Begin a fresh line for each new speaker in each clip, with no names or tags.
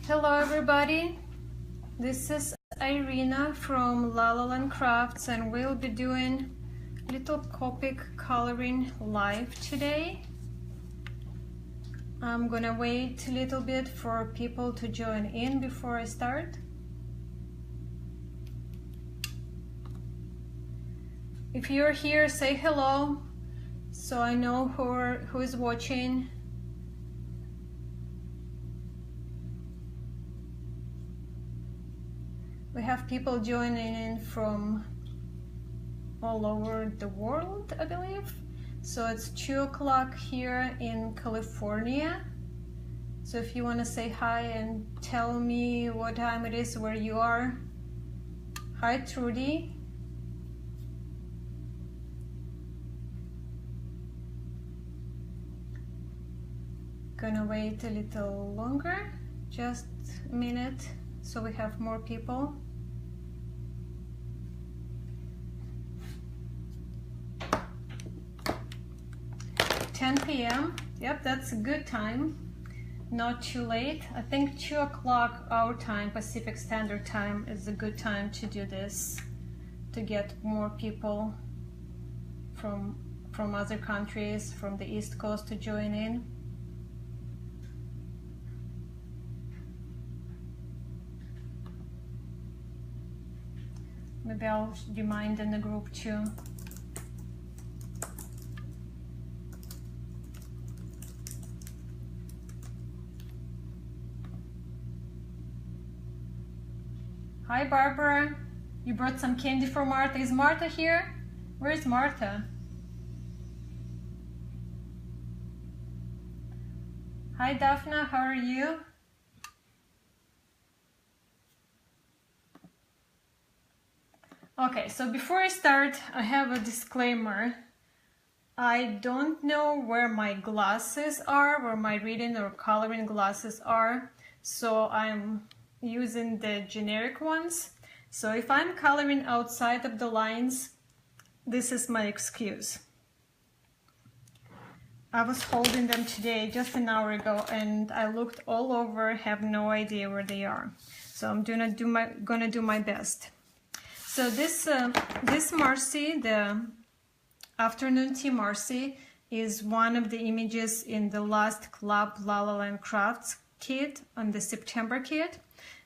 Hello everybody, this is Irina from La La Land Crafts and we'll be doing little Copic coloring live today. I'm gonna wait a little bit for people to join in before I start. If you're here, say hello so I know who is watching. We have people joining in from all over the world, I believe. So it's 2 o'clock here in California. So if you want to say hi and tell me what time it is where you are. Hi Trudy. Gonna wait a little longer, just a minute, so we have more people. 10 p.m. Yep, that's a good time. Not too late. I think 2 o'clock our time, Pacific Standard Time, is a good time to do this, to get more people from other countries, from the East Coast to join in. Maybe I'll remind in the group too. Hi Barbara, you brought some candy for Martha. Is Martha here? Where is Martha? Hi Daphne, how are you? Okay, so before I start, I have a disclaimer. I don't know where my glasses are, where my reading or coloring glasses are, so I'm using the generic ones. So if I'm coloring outside of the lines, this is my excuse. I was holding them today just an hour ago and I looked all over, have no idea where they are. So I'm gonna do my best. So this Marcy, the afternoon tea Marcy, is one of the images in the last Club La La Land Crafts kit, on the September kit.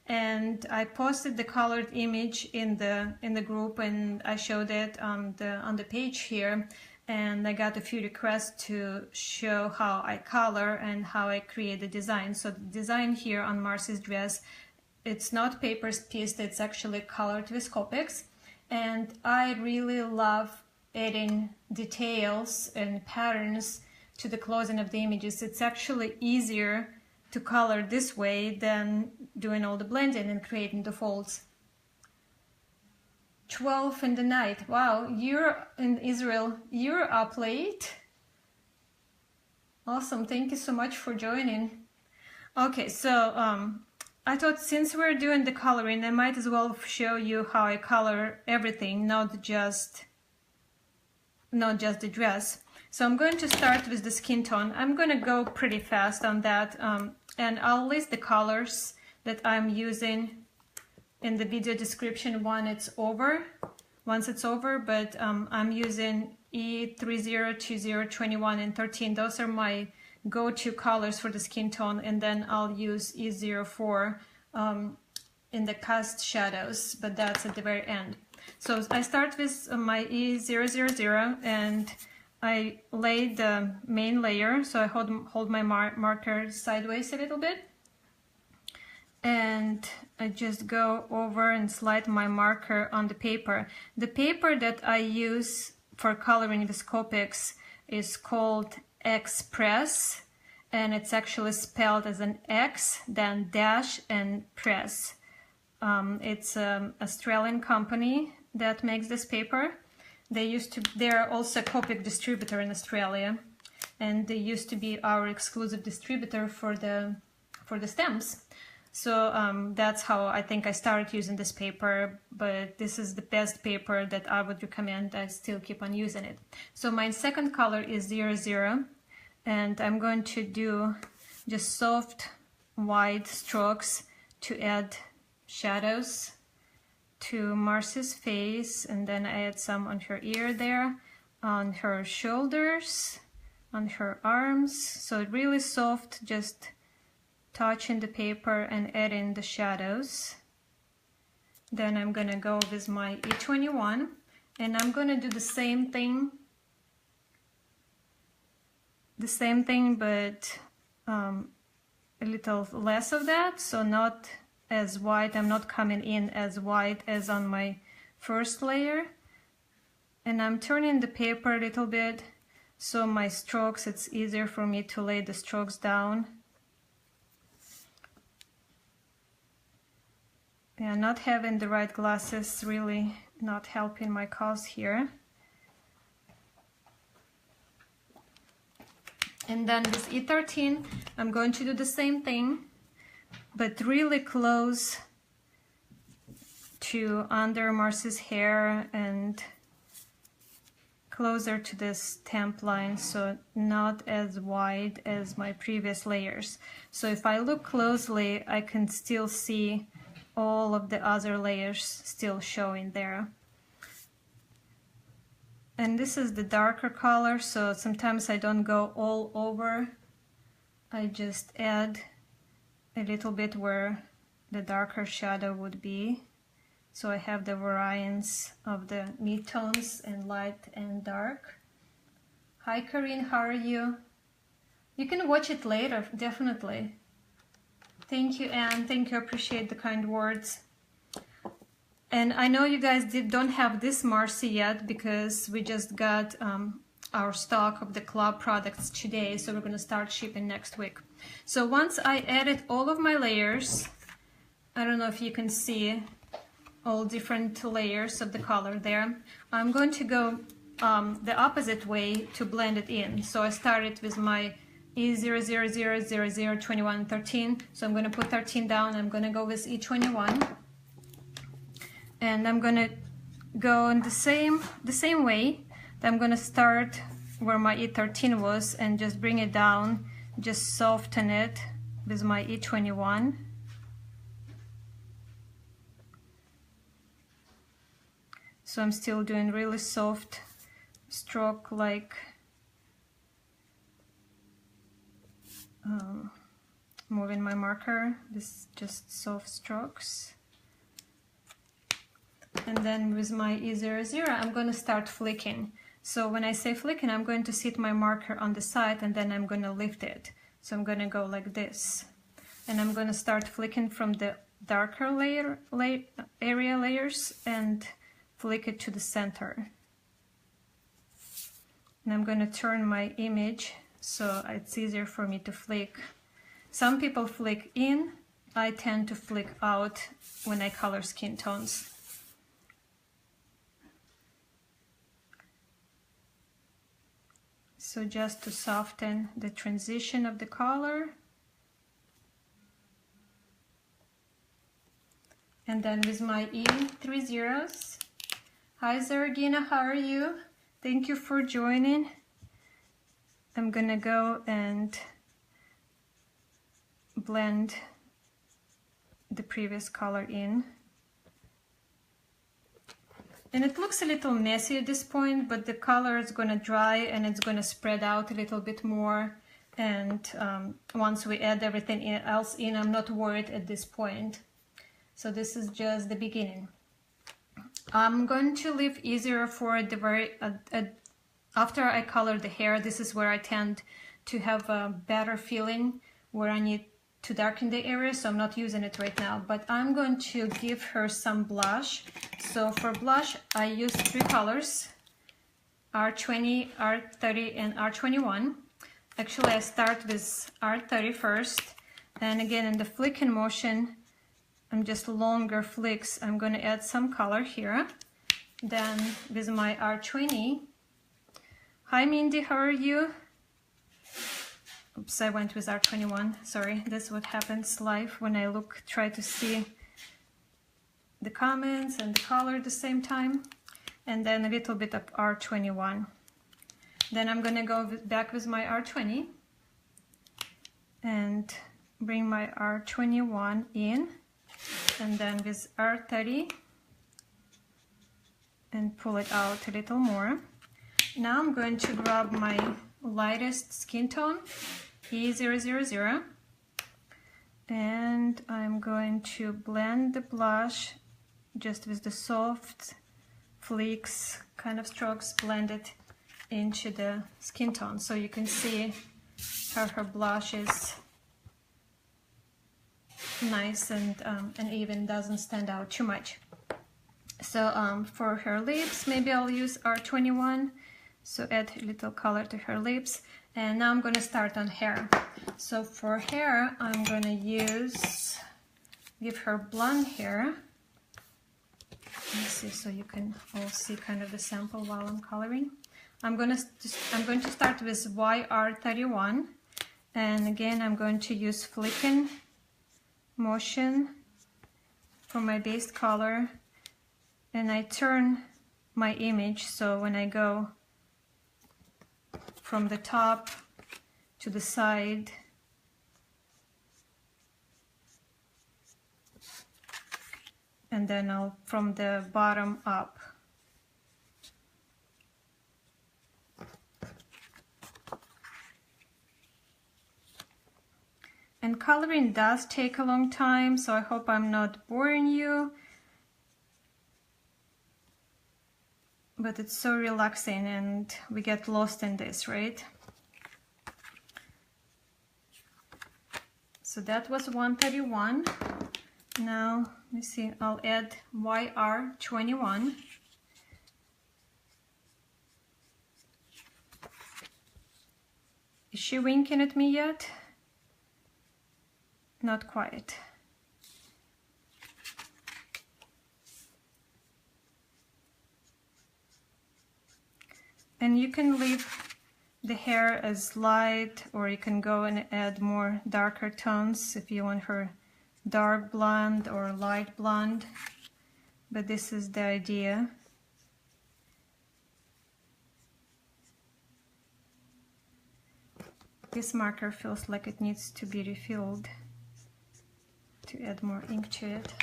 And I posted the colored image in the group and I showed it on the page here, and I got a few requests to show how I color and how I create the design. So the design here on Marcy's dress, it's not paper pieced, it's actually colored with Copics, and I really love adding details and patterns to the clothing of the images. It's actually easier to color this way than doing all the blending and creating the folds. 12 in the night. Wow, you're in Israel. You're up late. Awesome, thank you so much for joining. Okay, so I thought since we're doing the coloring, I might as well show you how I color everything, not just the dress. So I'm going to start with the skin tone. I'm going to go pretty fast on that, and I'll list the colors that I'm using in the video description once it's over, but I'm using E13, 20, 21, and 13. Those are my go-to colors for the skin tone, and then I'll use E04 in the cast shadows, but that's at the very end. So I start with my E000 and I lay the main layer, so I hold my marker sideways a little bit, and I just go over and slide my marker on the paper. The paper that I use for coloring with Copics is called Express, and it's actually spelled as an X, then dash, and press. It's an Australian company that makes this paper. They're also a Copic distributor in Australia, and they used to be our exclusive distributor for the stems. So that's how I think I started using this paper, but this is the best paper that I would recommend. I still keep on using it. So my second color is 00, and I'm going to do just soft wide strokes to add shadows to Marcy's face, and then I add some on her ear there, on her shoulders, on her arms. So really soft, just touching the paper and adding the shadows. Then I'm gonna go with my E21 and I'm gonna do the same thing but a little less of that, so not as white. I'm not coming in as white as on my first layer, and I'm turning the paper a little bit so my strokes, it's easier for me to lay the strokes down. Yeah, not having the right glasses really not helping my cause here. And then with E13, I'm going to do the same thing, but really close to under Marcy's hair and closer to this temp line, so not as wide as my previous layers. So if I look closely, I can still see all of the other layers still showing there. And this is the darker color, so sometimes I don't go all over. I just add a little bit where the darker shadow would be. So I have the variance of the mid-tones and light and dark. Hi Corinne, how are you? You can watch it later, definitely. Thank you, Anne. Thank you, appreciate the kind words. And I know you guys don't have this Marcy yet because we just got our stock of the club products today, so we're going to start shipping next week. So once I added all of my layers, I don't know if you can see all different layers of the color there, I'm going to go the opposite way to blend it in. So I started with my E000021 13, so I'm going to put 13 down. I'm going to go with E21. And I'm gonna go in the same way. I'm gonna start where my E13 was and just bring it down, just soften it with my E21. So I'm still doing really soft stroke, like moving my marker, this just soft strokes. And then with my E00, I'm going to start flicking. So when I say flicking, I'm going to sit my marker on the side and then I'm going to lift it. So I'm going to go like this. And I'm going to start flicking from the darker area layers and flick it to the center. And I'm going to turn my image so it's easier for me to flick. Some people flick in. I tend to flick out when I color skin tones. So just to soften the transition of the color. And then with my E30s. Hi Zaragina, how are you? Thank you for joining. I'm gonna go and blend the previous color in. And it looks a little messy at this point, but the color is going to dry and it's going to spread out a little bit more. And once we add everything else in, I'm not worried at this point. So this is just the beginning. I'm going to leave E04 at the very, after I color the hair. This is where I tend to have a better feeling, where I need to darken the area, so I'm not using it right now, but I'm going to give her some blush. So for blush, I use 3 colors, R20, R30, and R21. Actually, I start with R30 first, and again, in the flicking motion, I'm just longer flicks. I'm going to add some color here. Then with my R20, hi Mindy, how are you? Oops, I went with R21, sorry. That's what happens live when I try to see the comments and the color at the same time. And then a little bit of R21. Then I'm gonna go back with my R20 and bring my R21 in and then with R30 and pull it out a little more. Now I'm going to grab my lightest skin tone, E000, and I'm going to blend the blush just with the soft flicks kind of strokes, blend it into the skin tone, so you can see how her blush is nice and even, doesn't stand out too much. So for her lips, maybe I'll use R21, so add a little color to her lips. And now I'm going to start on hair. So for hair, I'm going to give her blonde hair. Let me see, so you can all see kind of the sample while I'm coloring. I'm going to start with YR31, and again I'm going to use flicking motion for my base color, and I turn my image, so when I go from the top to the side, and then I'll from the bottom up. And coloring does take a long time, so I hope I'm not boring you. But it's so relaxing and we get lost in this, right? So that was 131. Now, let me see, I'll add YR21. Is she winking at me yet? Not quite. And you can leave the hair as light, or you can go and add more darker tones if you want her dark blonde or light blonde. But this is the idea. This marker feels like it needs to be refilled to add more ink to it.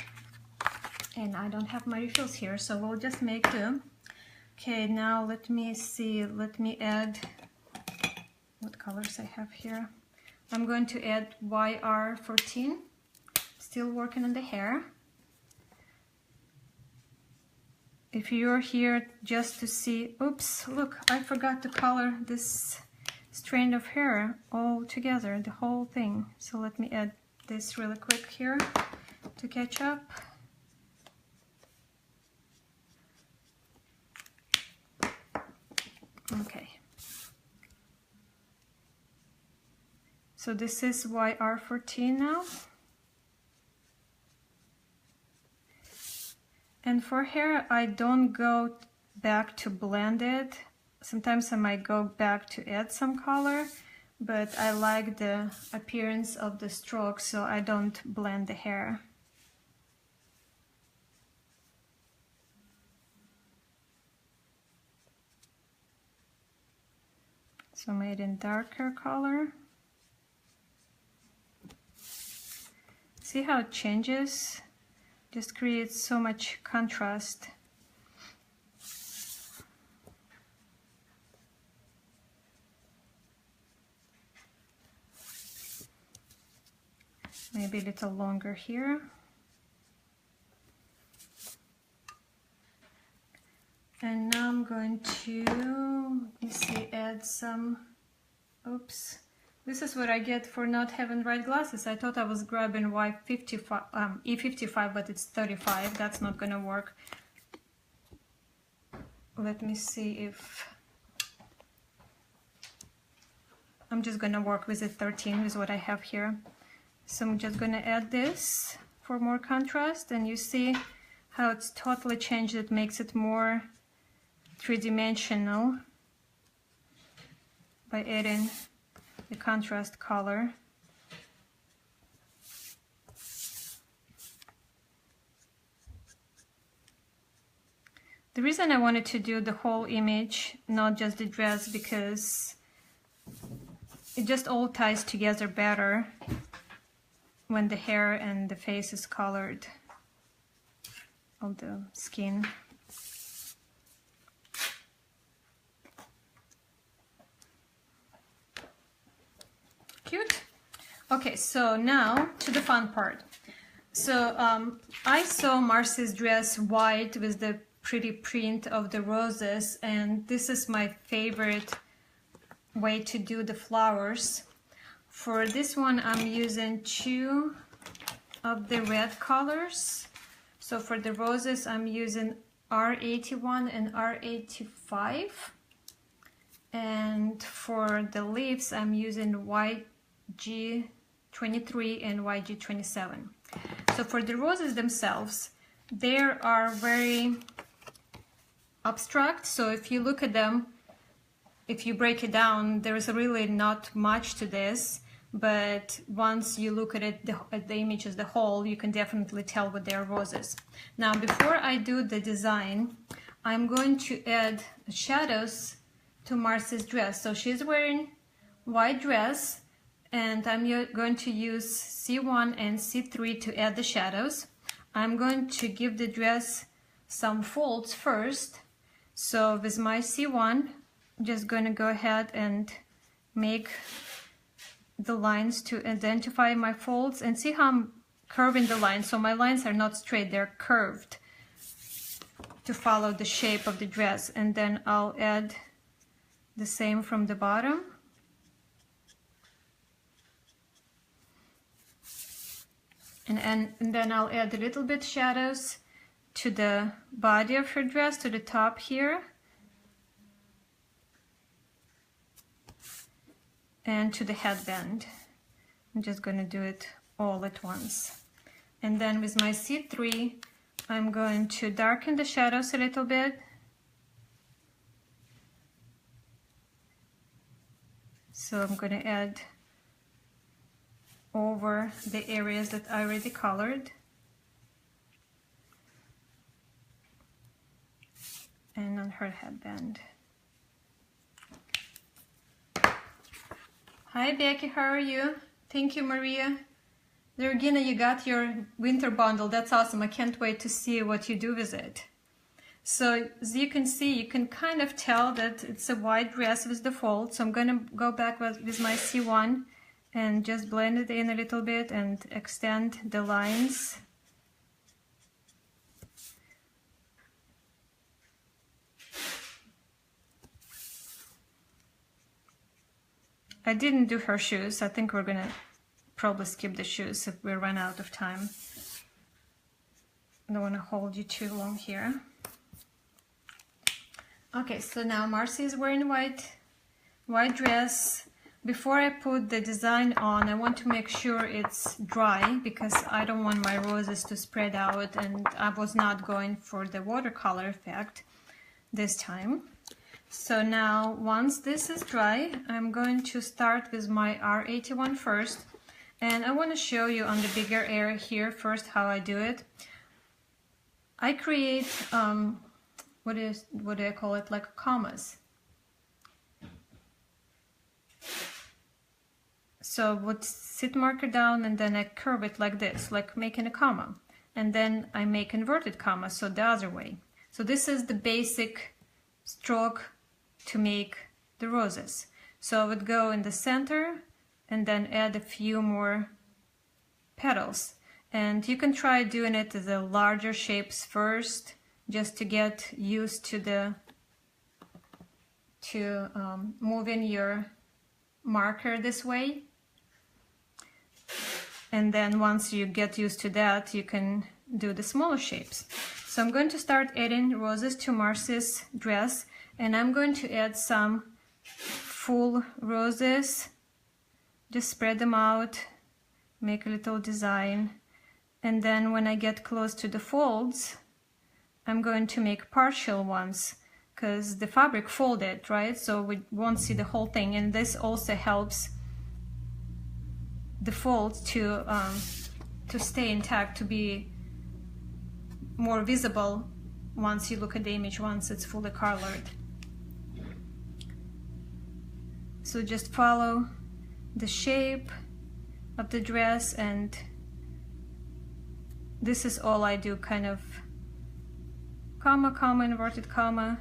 And I don't have my refills here, so we'll just make do. Okay, now let me see, let me add what colors I have here. I'm going to add YR14, still working on the hair. If you're here just to see, oops, look, I forgot to color this strand of hair all together, the whole thing. So let me add this really quick here to catch up. Okay. So this is YR14 now. And for hair, I don't go back to blend it. Sometimes I might go back to add some color, but I like the appearance of the stroke, so I don't blend the hair. So I made in darker color. See how it changes? Just creates so much contrast. Maybe a little longer here. And now I'm going to, let me see, add some, oops. This is what I get for not having right glasses. I thought I was grabbing E55, but it's 35. That's not gonna work. Let me see if, I'm just gonna work with E13, is what I have here. So I'm just gonna add this for more contrast, and you see how it's totally changed. It makes it more three-dimensional by adding the contrast color. The reason I wanted to do the whole image, not just the dress, because it just all ties together better when the hair and the face is colored all the skin. Cute. Okay, so now to the fun part. So I saw Marcy's dress white with the pretty print of the roses, and this is my favorite way to do the flowers. For this one I'm using 2 of the red colors. So for the roses I'm using R81 and R85, and for the leaves I'm using YG23 and YG27. So for the roses themselves, they are very abstract, so if you look at them, if you break it down, there is really not much to this, but once you look at it, at the image as the whole, you can definitely tell what they are roses. Now before I do the design, I'm going to add shadows to Marcy's dress. So she's wearing white dress, and I'm going to use C1 and C3 to add the shadows. I'm going to give the dress some folds first. So with my C1, I'm just going to go ahead and make the lines to identify my folds, and see how I'm curving the lines. So my lines are not straight, they're curved to follow the shape of the dress. And then I'll add the same from the bottom. And then I'll add a little bit shadows to the body of her dress, to the top here, and to the headband. I'm just going to do it all at once. And then with my C3, I'm going to darken the shadows a little bit. So I'm going to add over the areas that I already colored. And on her headband. Hi Becky, how are you? Thank you, Maria. Regina, you got your winter bundle. That's awesome. I can't wait to see what you do with it. So as you can see, you can kind of tell that it's a white dress with the folds. So I'm going to go back with my C1 and just blend it in a little bit and extend the lines. I didn't do her shoes. I think we're gonna probably skip the shoes if we run out of time. I don't want to hold you too long here. Okay, so now Marcy is wearing white dress. Before I put the design on, I want to make sure it's dry because I don't want my roses to spread out, and I was not going for the watercolor effect this time. So now, once this is dry, I'm going to start with my R81 first, and I want to show you on the bigger area here first how I do it. I create, what do I call it, like commas. So would sit marker down and then I curve it like this, like making a comma, and then I make inverted commas, so the other way. So this is the basic stroke to make the roses. So I would go in the center and then add a few more petals. And you can try doing it to the larger shapes first, just to get used to moving your marker this way. And then once you get used to that, you can do the smaller shapes. So I'm going to start adding roses to Marcy's dress, and I'm going to add some full roses. Just spread them out, make a little design, and then when I get close to the folds, I'm going to make partial ones because the fabric folded, right? So we won't see the whole thing, and this also helps the folds to stay intact, to be more visible once you look at the image, once it's fully colored. So just follow the shape of the dress, and this is all I do, kind of comma, comma, inverted comma.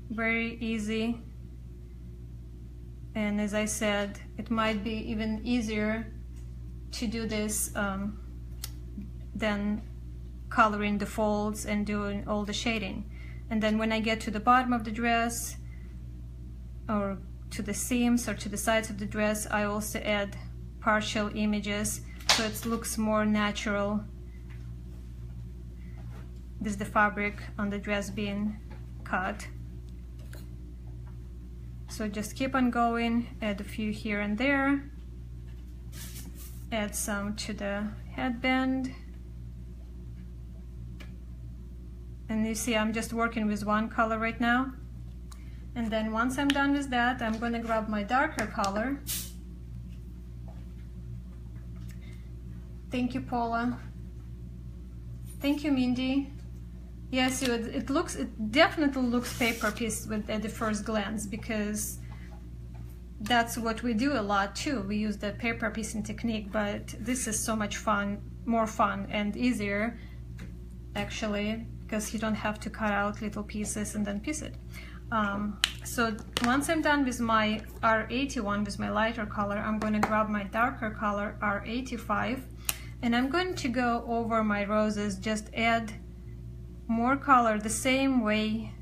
Very easy. And as I said, it might be even easier to do this than coloring the folds and doing all the shading. And then when I get to the bottom of the dress, or to the seams or to the sides of the dress, I also add partial images so it looks more natural. This is the fabric on the dress being cut. So just keep on going, add a few here and there, add some to the headband. And you see I'm just working with one color right now. And then once I'm done with that, I'm going to grab my darker color. Thank you, Paula. Thank you, Mindy. Yes, it definitely looks paper piece at the first glance, because that's what we do a lot too. We use the paper piecing technique, but this is so much fun, more fun and easier actually, because you don't have to cut out little pieces and then piece it. So once I'm done with my R81, with my lighter color, I'm going to grab my darker color R85, and I'm going to go over my roses, just add more color the same way,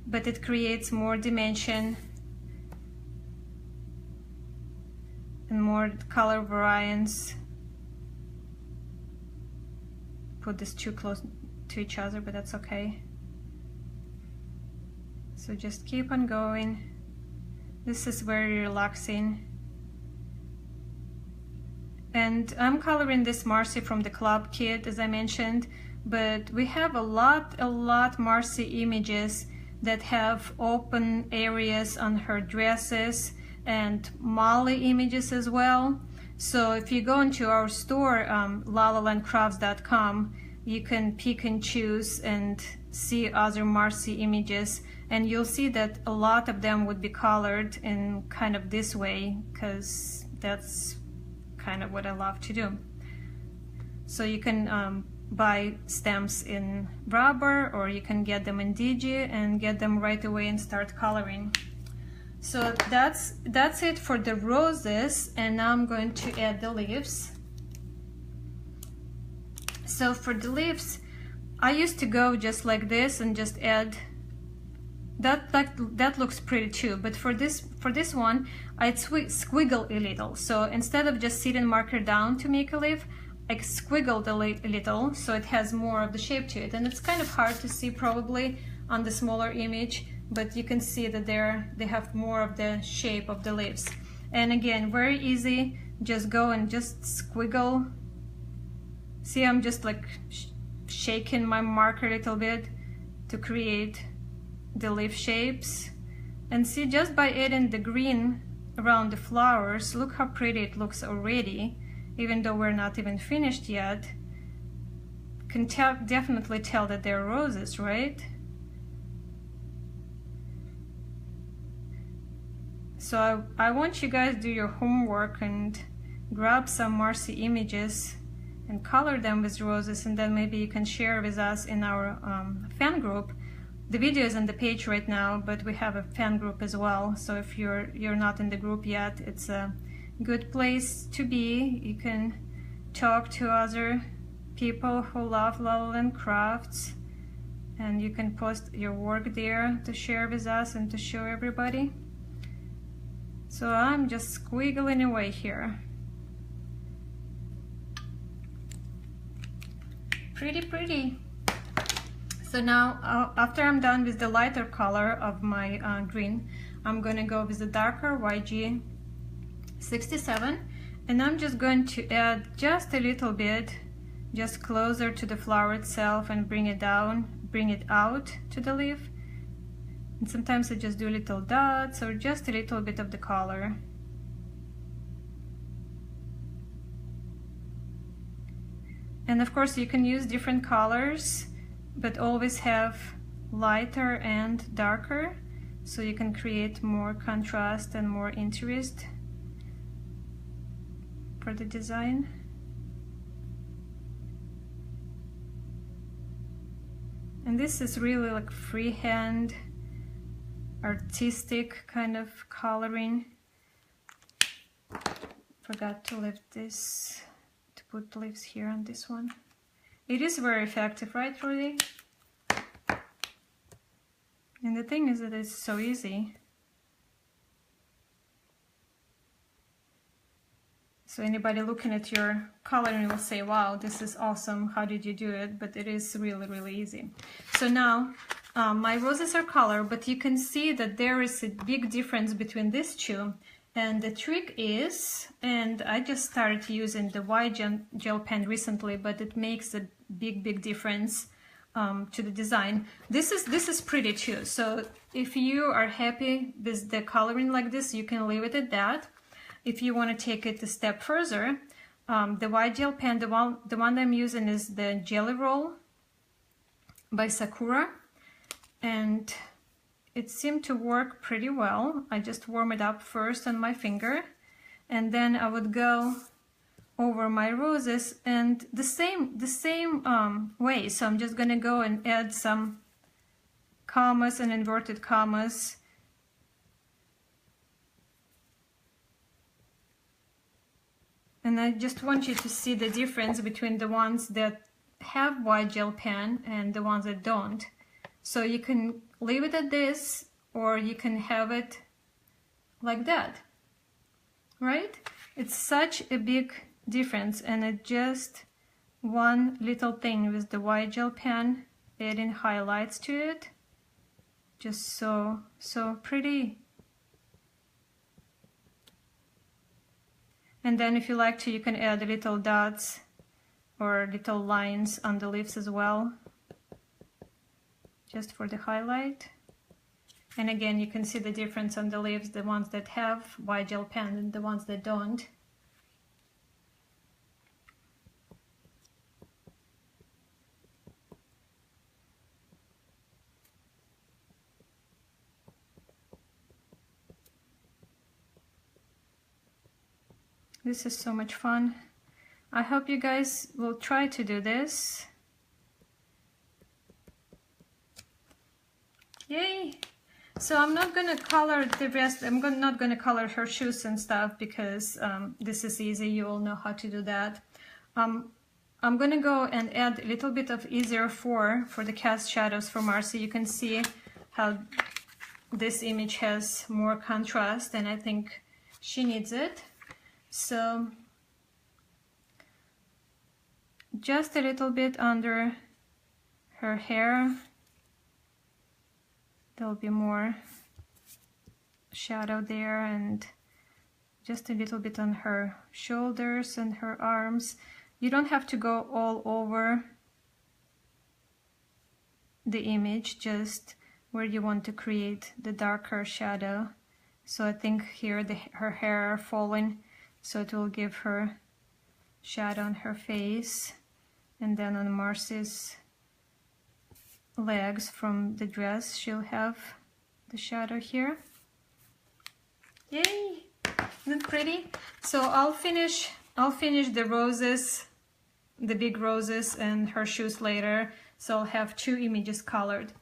but it creates more dimension and more color variance. Put this too close to each other, but that's okay. So just keep on going. This is very relaxing. And I'm coloring this Marcy from the club kit, as I mentioned, but we have a lot Marcy images that have open areas on her dresses, and Molly images as well. So if you go into our store, lalalandcrafts.com, you can pick and choose and see other Marcy images, and you'll see that a lot of them would be colored in kind of this way, because that's kind of what I love to do. So you can buy stamps in rubber, or you can get them in Digi and get them right away and start coloring. So that's it for the roses, and now I'm going to add the leaves. So for the leaves, I used to go just like this and just add that looks pretty too, but for this one I'd squiggle a little. So instead of just sitting marker down to make a leaf, I squiggled a little so it has more of the shape to it. And it's kind of hard to see probably on the smaller image, but you can see that they have more of the shape of the leaves. And again, very easy, just go and just squiggle. See, I'm just like shaking my marker a little bit to create the leaf shapes. And see, just by adding the green around the flowers, look how pretty it looks already, even though we're not even finished yet. Can definitely tell that they're roses, right? So I want you guys to do your homework and grab some Marcy images and color them with roses, and then maybe you can share with us in our fan group. The video is on the page right now, but we have a fan group as well. So if you're not in the group yet, it's a good place to be. You can talk to other people who love Lalaland Crafts, and you can post your work there to share with us and to show everybody. So I'm just squiggling away here. Pretty. So now, after I'm done with the lighter color of my green, I'm going to go with the darker YG21, and I'm just going to add just a little bit, just closer to the flower itself, and bring it out to the leaf. And sometimes I just do little dots or just a little bit of the color. And of course you can use different colors, but always have lighter and darker, so you can create more contrast and more interest for the design. And this is really like freehand, artistic kind of coloring. Forgot to leave this, to put leaves here on this one. It is very effective, right, Rudy? And the thing is that it's so easy. So anybody looking at your coloring will say, wow, this is awesome, how did you do it? But it is really, really easy. So now my roses are colored, but you can see that there is a big difference between these two. And the trick is, and I just started using the white gel pen recently, but it makes a big difference to the design. This is pretty too. So if you are happy with the coloring like this, you can leave it at that. If you want to take it a step further, the white gel pen, the one I'm using is the Jelly Roll by Sakura, and it seemed to work pretty well. I just warm it up first on my finger, and then I would go over my roses and the same way. So I'm just gonna go and add some commas and inverted commas. And I just want you to see the difference between the ones that have white gel pen and the ones that don't. So you can leave it at this, or you can have it like that, right? It's such a big difference, and it's just one little thing with the white gel pen, adding highlights to it. Just so pretty. And then if you like to, you can add little dots or little lines on the leaves as well, just for the highlight. And again, you can see the difference on the leaves, the ones that have white gel pen and the ones that don't. This is so much fun. I hope you guys will try to do this. Yay! So I'm not gonna color the rest. I'm not gonna color her shoes and stuff because this is easy. You all know how to do that. I'm gonna go and add a little bit of E04 for the cast shadows for Marcy. You can see how this image has more contrast, and I think she needs it. So just a little bit under her hair. There'll be more shadow there, and just a little bit on her shoulders and her arms. You don't have to go all over the image, just where you want to create the darker shadow. So I think here her hair are falling, so it will give her shadow on her face. And then on Marcy's legs from the dress, she'll have the shadow here. Yay! Isn't it pretty? So I'll finish the roses, the big roses, and her shoes later. So I'll have two images colored.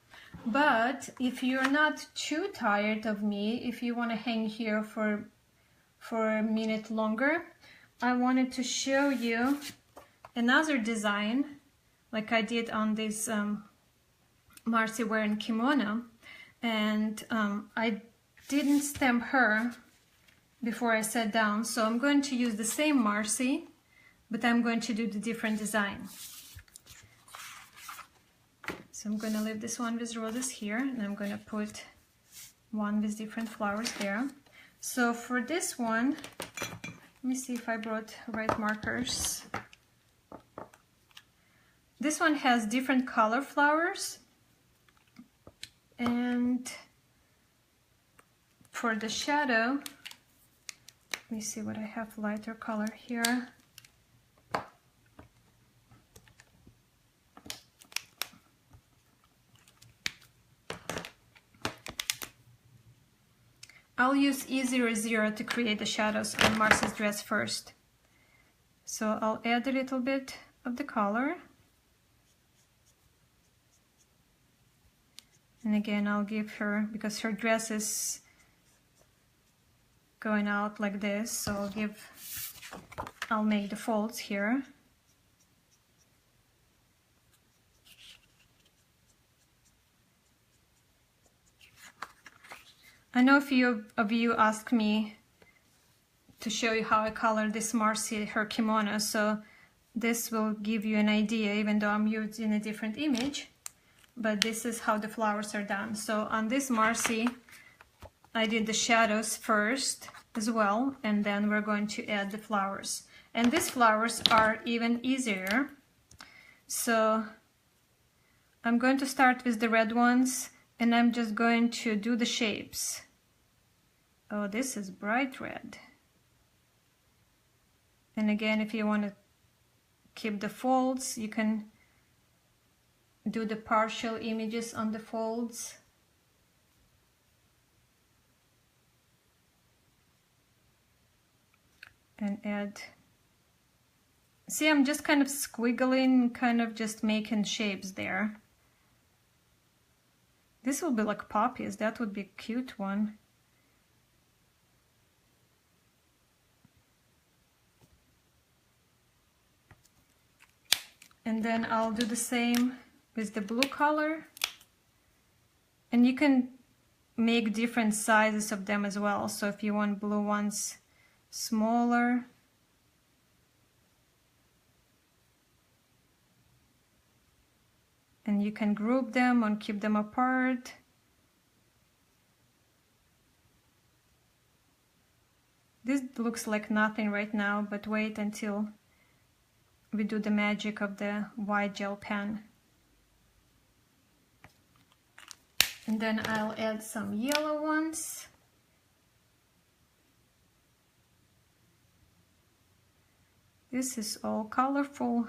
But if you're not too tired of me, if you want to hang here for a minute longer, I wanted to show you another design like I did on this Marcy wearing kimono, and I didn't stamp her before I sat down, so I'm going to use the same Marcy, but I'm going to do the different design. So I'm going to leave this one with roses here, and I'm going to put one with different flowers there. So for this one, let me see if I brought right markers. This one has different color flowers, and for the shadow, let me see what I have lighter color here. I'll use E00 to create the shadows on Marcy's dress first. So I'll add a little bit of the color. And again, I'll give her, because her dress is going out like this, so I'll make the folds here. I know a few of you asked me to show you how I colored this Marcy, her kimono, so this will give you an idea, even though I'm using a different image, but this is how the flowers are done. So on this Marcy, I did the shadows first as well, and then we're going to add the flowers. And these flowers are even easier. So I'm going to start with the red ones, and I'm just going to do the shapes. Oh, this is bright red. And again, if you want to keep the folds, you can do the partial images on the folds. And add. See, I'm just kind of squiggling, kind of just making shapes there. This will be like poppies. That would be a cute one. And then I'll do the same with the blue color. And you can make different sizes of them as well. So if you want blue ones smaller, and you can group them and keep them apart. This looks like nothing right now, but wait until we do the magic of the white gel pen. And then I'll add some yellow ones. This is all colorful.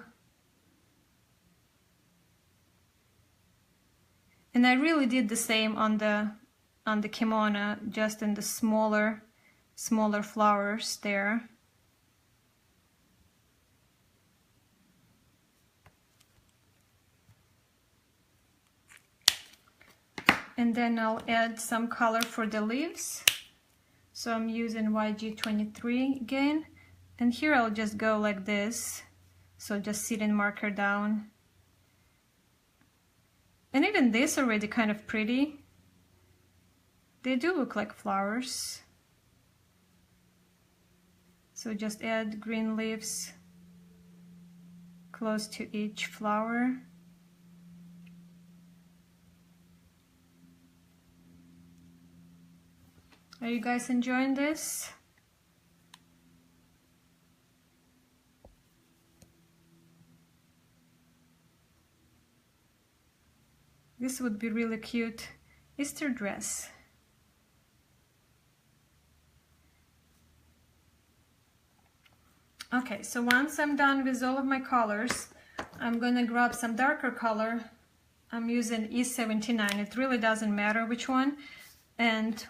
And I really did the same on the kimono, just in the smaller flowers there. And then I'll add some color for the leaves. So I'm using YG23 again. And here I'll just go like this. So just sit and marker down. And even this already kind of pretty. They do look like flowers. So just add green leaves close to each flower. Are you guys enjoying this? This would be really cute Easter dress. Okay, so once I'm done with all of my colors, I'm gonna grab some darker color. I'm using E13. It really doesn't matter which one. And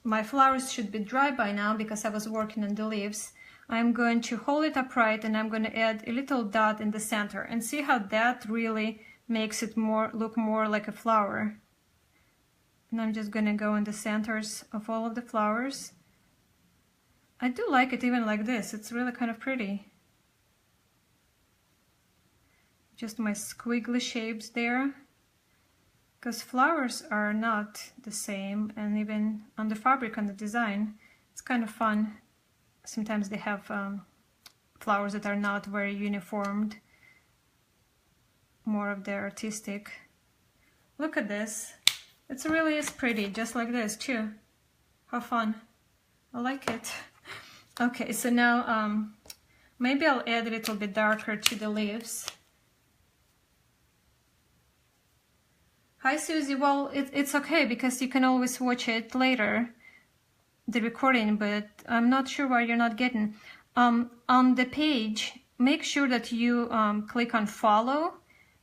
my flowers should be dry by now because I was working on the leaves. I'm going to hold it upright and I'm going to add a little dot in the center and see how that really makes it look more like a flower. And I'm just going to go in the centers of all of the flowers. I do like it even like this. It's really kind of pretty. Just my squiggly shapes there. Because flowers are not the same, and even on the fabric, on the design, it's kind of fun. Sometimes they have flowers that are not very uniformed, more of the artistic. Look at this. It really is pretty, just like this too. How fun. I like it. Okay, so now maybe I'll add a little bit darker to the leaves. Hi Susie, well it's okay because you can always watch it later, the recording, but I'm not sure why you're not getting. On the page, make sure that you click on follow.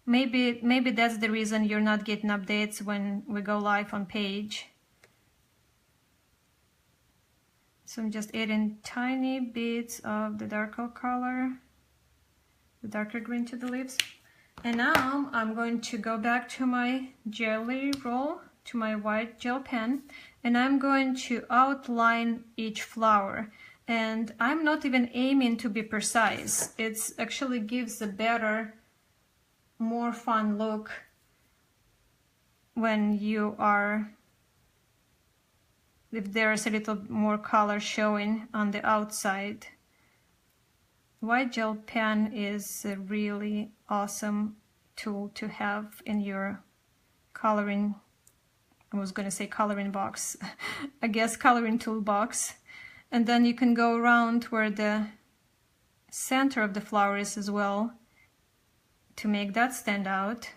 Maybe that's the reason you're not getting updates when we go live on page. So I'm just adding tiny bits of the darker color, the darker green to the leaves. And now I'm going to go back to my jelly roll to my white gel pen, and I'm going to outline each flower. And I'm not even aiming to be precise. It actually gives a better, more fun look when you are, if there's a little more color showing on the outside. White gel pen is a really awesome tool to have in your coloring, I was going to say coloring box, I guess coloring toolbox. And then you can go around where the center of the flower is as well to make that stand out.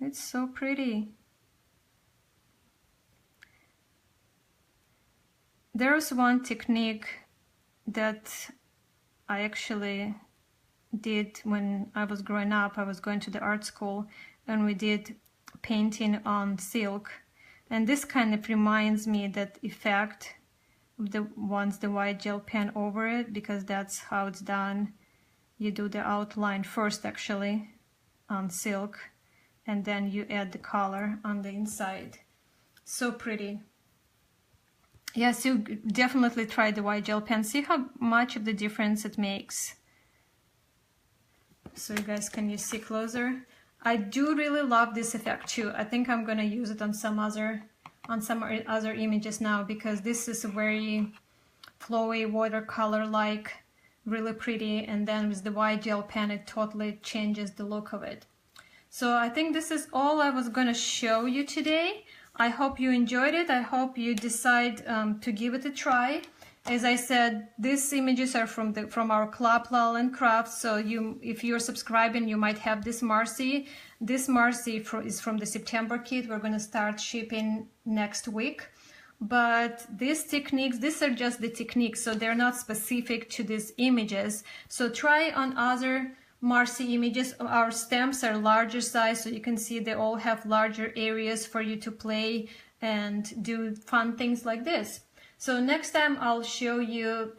It's so pretty. There's one technique that I actually did when I was growing up. I was going to the art school and we did painting on silk. And this kind of reminds me that effect of the white gel pen over it, because that's how it's done. You do the outline first actually on silk, and then you add the color on the inside. So pretty. Yes, you definitely try the white gel pen. See how much of the difference it makes. So you guys, can you see closer? I do really love this effect too. I think I'm gonna use it on some other images now, because this is a very flowy watercolor-like, really pretty, and then with the white gel pen it totally changes the look of it. So I think this is all I was gonna show you today. I hope you enjoyed it. I hope you decide to give it a try. As I said, these images are from our club Lal and Crafts, so if you're subscribing, you might have this Marcy. This Marcy is from the September kit. We're going to start shipping next week. But these techniques, these are just the techniques, so they're not specific to these images. So try on other Marcy images. Our stamps are larger size, so you can see they all have larger areas for you to play and do fun things like this. So next time I'll show you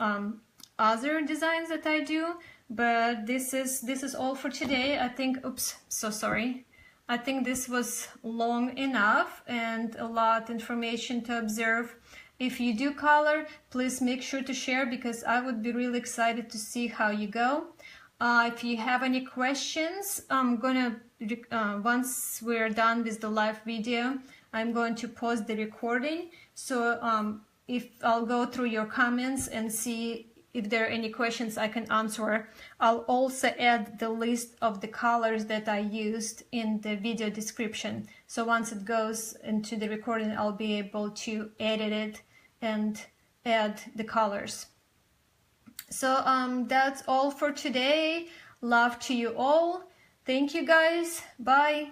other designs that I do, but this is all for today. I think, oops, so sorry. I think this was long enough and a lot of information to observe. If you do color, please make sure to share, because I would be really excited to see how you go. If you have any questions, I'm gonna, once we're done with the live video, I'm going to pause the recording. So if I'll go through your comments and see if there are any questions I can answer. I'll also add the list of the colors that I used in the video description. So once it goes into the recording, I'll be able to edit it and add the colors. So that's all for today. Love to you all. Thank you guys. Bye.